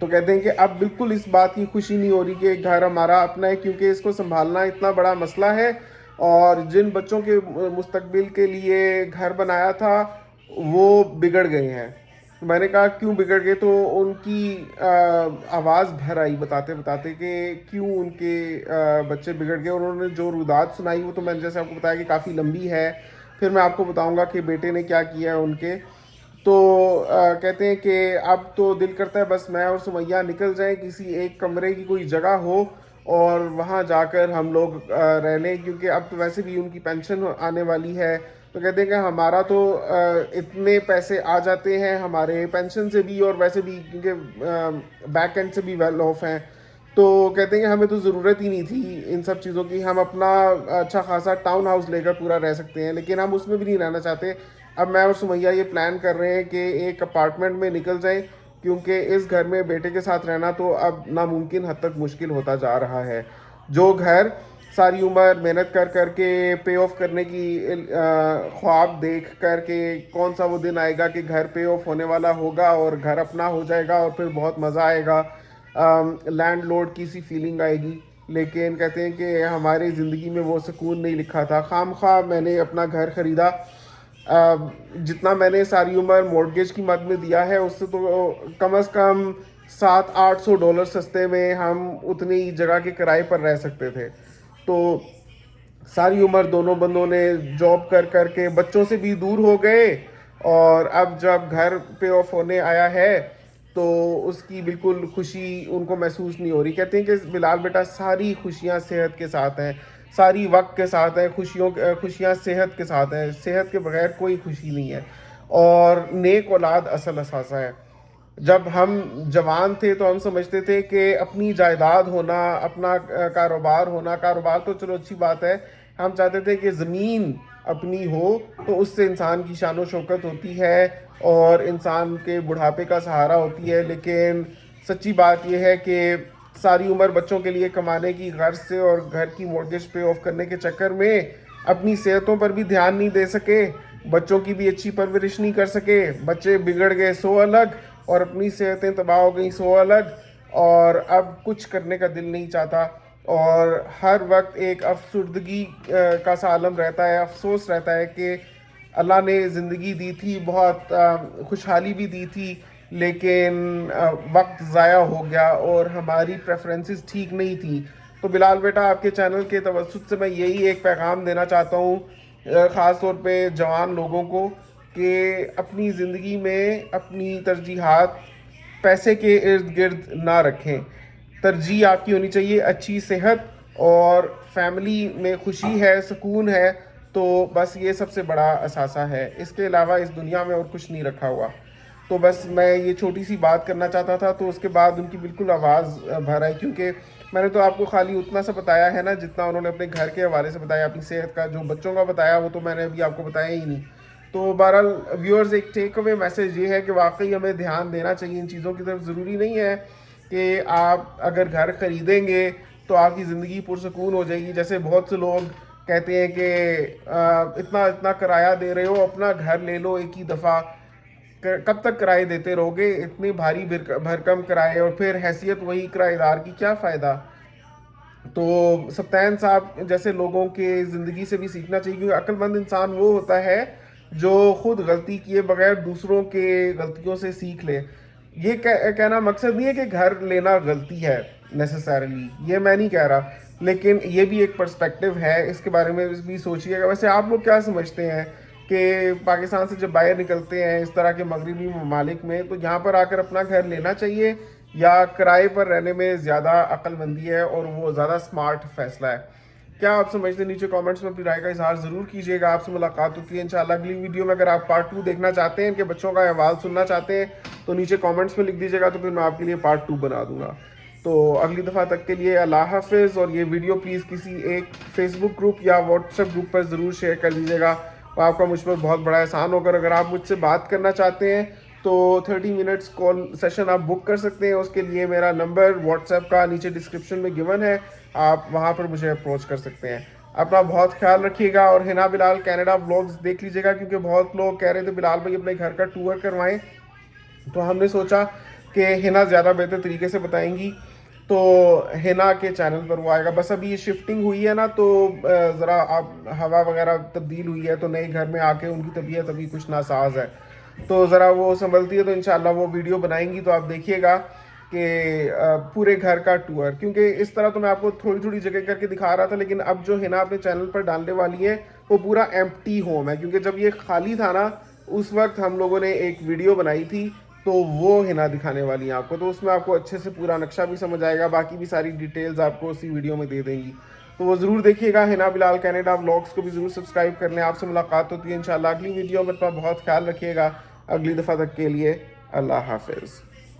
تو کہتے ہیں کہ اب بالکل اس بات کی خوشی نہیں ہو رہی کہ گھر ہمارا اپنا ہے، کیونکہ اس کو سنبھالنا اتنا بڑا مسئلہ ہے، اور جن بچوں کے مستقبل کے لیے گھر بنایا تھا وہ بگڑ گئے ہیں۔ میں نے کہا کیوں بگڑ گئے، تو ان کی آواز بھر آئی بتاتے بتاتے کہ کیوں ان کے بچے بگڑ گئے۔ انہوں نے جو رودات سنائی وہ تو میں نے جیسے آپ کو بتایا کہ کافی لمبی ہے، پھر میں آپ کو بتاؤں گا کہ بیٹے نے کیا کیا ہے ان کے۔ تو کہتے ہیں کہ اب تو دل کرتا ہے بس میں اور سمیہ نکل جائیں، کسی ایک کمرے کی کوئی جگہ ہو اور وہاں جا کر ہم لوگ رہ لیں، کیونکہ اب تو ویسے بھی ان کی پینشن آنے والی ہے۔ تو کہتے ہیں کہ ہمارا تو اتنے پیسے آ جاتے ہیں ہمارے پینشن سے بھی اور ویسے بھی، کیونکہ بیک اینڈ سے بھی ویل آف ہیں، تو کہتے ہیں کہ ہمیں تو ضرورت ہی نہیں تھی ان سب چیزوں کی، ہم اپنا اچھا خاصا ٹاؤن ہاؤس لے کر پورا رہ سکتے ہیں، لیکن ہم اس میں بھی نہیں رہنا چاہتے۔ اب میں اور سمیہ یہ پلان کر رہے ہیں کہ ایک اپارٹمنٹ میں نکل جائیں، کیونکہ اس گھر میں بیٹے کے ساتھ رہنا تو اب ناممکن حد تک مشکل ہوتا جا رہا ہے۔ جو گھر ساری عمر محنت کر کر کے پے آف کرنے کی خواب دیکھ کر کے کون سا وہ دن آئے گا کہ گھر پے آف ہونے والا ہوگا اور گھر اپنا ہو جائے گا اور پھر بہت مزہ آئے گا، لینڈ لورڈ کی سی فیلنگ آئے گی، لیکن کہتے ہیں کہ ہماری زندگی میں وہ سکون نہیں لکھا تھا۔ خام خواہ میں نے اپنا گھر خریدا، جتنا میں نے ساری عمر مورگیج کی مد میں دیا ہے اس سے تو کم از کم $700-800 سستے میں ہم اتنی جگہ کے کرائے پر رہ سکتے تھے۔ تو ساری عمر دونوں بندوں نے جاب کر کر کے بچوں سے بھی دور ہو گئے، اور اب جب گھر پے آف ہونے آیا ہے تو اس کی بالکل خوشی ان کو محسوس نہیں ہو رہی۔ کہتے ہیں کہ بلال بیٹا ساری خوشیاں صحت کے ساتھ ہیں، ساری وقت کے ساتھ ہیں، خوشیاں صحت کے ساتھ ہیں، صحت کے بغیر کوئی خوشی نہیں ہے، اور نیک اولاد اصل اثاثہ ہے۔ جب ہم جوان تھے تو ہم سمجھتے تھے کہ اپنی جائیداد ہونا، اپنا کاروبار ہونا، کاروبار تو چلو اچھی بات ہے، ہم چاہتے تھے کہ زمین اپنی ہو تو اس سے انسان کی شان و شوکت ہوتی ہے اور انسان کے بڑھاپے کا سہارا ہوتی ہے، لیکن سچی بات یہ ہے کہ ساری عمر بچوں کے لیے کمانے کی غرض سے اور گھر کی مورگیج پے آف کرنے کے چکر میں اپنی صحتوں پر بھی دھیان نہیں دے سکے، بچوں کی بھی اچھی پرورش نہیں کر سکے، بچے بگڑ گئے سو الگ اور اپنی صحتیں تباہ ہو گئیں سو الگ، اور اب کچھ کرنے کا دل نہیں چاہتا، اور ہر وقت ایک افسردگی کا سا عالم رہتا ہے، افسوس رہتا ہے کہ اللہ نے زندگی دی تھی، بہت خوشحالی بھی دی تھی، لیکن وقت ضائع ہو گیا اور ہماری پریفرنسز ٹھیک نہیں تھیں۔ تو بلال بیٹا آپ کے چینل کے توسط سے میں یہی ایک پیغام دینا چاہتا ہوں، خاص طور پہ جوان لوگوں کو، کہ اپنی زندگی میں اپنی ترجیحات پیسے کے ارد گرد نہ رکھیں۔ ترجیح آپ کی ہونی چاہیے اچھی صحت اور فیملی میں خوشی ہے، سکون ہے، تو بس یہ سب سے بڑا اثاثہ ہے، اس کے علاوہ اس دنیا میں اور کچھ نہیں رکھا ہوا۔ تو بس میں یہ چھوٹی سی بات کرنا چاہتا تھا، تو اس کے بعد ان کی بالکل آواز بھر آئی، کیونکہ میں نے تو آپ کو خالی اتنا سا بتایا ہے نا جتنا انہوں نے اپنے گھر کے حوالے سے بتایا، اپنی صحت کا، جو بچوں کا بتایا وہ تو میں نے ابھی آپ کو بتایا ہی نہیں۔ تو بہرحال ویورز، ایک ٹیک اوے میسج یہ ہے کہ واقعی ہمیں دھیان دینا چاہیے ان چیزوں کی طرف۔ ضروری نہیں ہے کہ آپ اگر گھر خریدیں گے تو آپ کی زندگی پرسکون ہو جائے گی، جیسے بہت سے لوگ کہتے ہیں کہ اتنا اتنا کرایہ دے رہے ہو، اپنا گھر لے لو ایک ہی دفعہ، کب تک کرائے دیتے رہو گے، اتنی بھاری بھرکم کرائے، اور پھر حیثیت وہی کرایہ دار کی، کیا فائدہ۔ تو سبطین صاحب جیسے لوگوں کے زندگی سے بھی سیکھنا چاہیے، کیونکہ عقل مند انسان وہ ہوتا ہے جو خود غلطی کیے بغیر دوسروں کے غلطیوں سے سیکھ لے۔ یہ کہنا مقصد نہیں ہے کہ گھر لینا غلطی ہے نیسسریلی، یہ میں نہیں کہہ رہا، لیکن یہ بھی ایک پرسپیکٹیو ہے، اس کے بارے میں بھی سوچیے گا۔ ویسے آپ لوگ کیا سمجھتے ہیں کہ پاکستان سے جب باہر نکلتے ہیں اس طرح کے مغربی ممالک میں، تو یہاں پر آ کر اپنا گھر لینا چاہیے یا کرائے پر رہنے میں زیادہ عقل مندی ہے اور وہ زیادہ سمارٹ فیصلہ ہے؟ کیا آپ سمجھتے ہیں؟ نیچے کامنٹس میں اپنی رائے کا اظہار ضرور کیجیے گا۔ آپ سے ملاقات ہوتی ہے انشاءاللہ اگلی ویڈیو میں۔ اگر آپ پارٹ 2 دیکھنا چاہتے ہیں، ان کے بچوں کا احوال سننا چاہتے ہیں، تو نیچے کامنٹس میں لکھ دیجیے گا، تو پھر میں آپ کے لیے پارٹ 2 بنا دوں گا۔ تو اگلی دفعہ تک کے لیے اللہ حافظ، اور یہ ویڈیو پلیز کسی ایک فیس بک گروپ یا واٹس ایپ گروپ پر ضرور شیئر کر دیجیے گا، اور آپ کا مجھ پر بہت بڑا احسان ہوگا۔ اگر آپ مجھ سے بات کرنا چاہتے ہیں تو 30 منٹس کال سیشن آپ بک کر سکتے ہیں، اس کے لیے میرا نمبر واٹس ایپ کا نیچے ڈسکرپشن میں گیون ہے، آپ وہاں پر مجھے اپروچ کر سکتے ہیں۔ اپنا بہت خیال رکھیے گا، اور ہنا بلال کینیڈا ولاگز دیکھ لیجیے گا، کیونکہ بہت لوگ کہہ رہے تھے بلال بھائی اپنے گھر کا ٹور کروائیں، تو ہم نے سوچا کہ ہنا زیادہ بہتر طریقے سے بتائیں گی، تو ہنا کے چینل پر وہ آئے گا. بس ابھی یہ شفٹنگ ہوئی ہے نا، تو ذرا اب ہوا وغیرہ تبدیل ہوئی ہے، تو نئے گھر میں آ کے ان کی طبیعت ابھی کچھ ناساز ہے، تو ذرا وہ سنبھلتی ہے تو انشاءاللہ وہ ویڈیو بنائیں گی، تو آپ دیکھیے گا کہ پورے گھر کا ٹور. کیونکہ اس طرح تو میں آپ کو تھوڑی تھوڑی جگہ کر کے دکھا رہا تھا، لیکن اب جو ہنا اپنے چینل پر ڈالنے والی ہے وہ پورا ایمپٹی ہوم ہے. کیونکہ جب یہ خالی تھا نا، اس وقت ہم لوگوں نے ایک ویڈیو بنائی تھی، تو وہ ہنا دکھانے والی ہیں آپ کو، تو اس میں آپ کو اچھے سے پورا نقشہ بھی سمجھ آئے گا، باقی بھی ساری ڈیٹیلز آپ کو اسی ویڈیو میں دے دیں گی. تو وہ ضرور دیکھیے گا. ہنا بلال کینیڈا ولاگس کو بھی ضرور سبسکرائب کر لیں. آپ سے ملاقات ہوتی ہے انشاءاللہ اگلی ویڈیو میں. اپنا بہت خیال رکھیے گا. اگلی دفعہ تک کے لیے اللہ حافظ.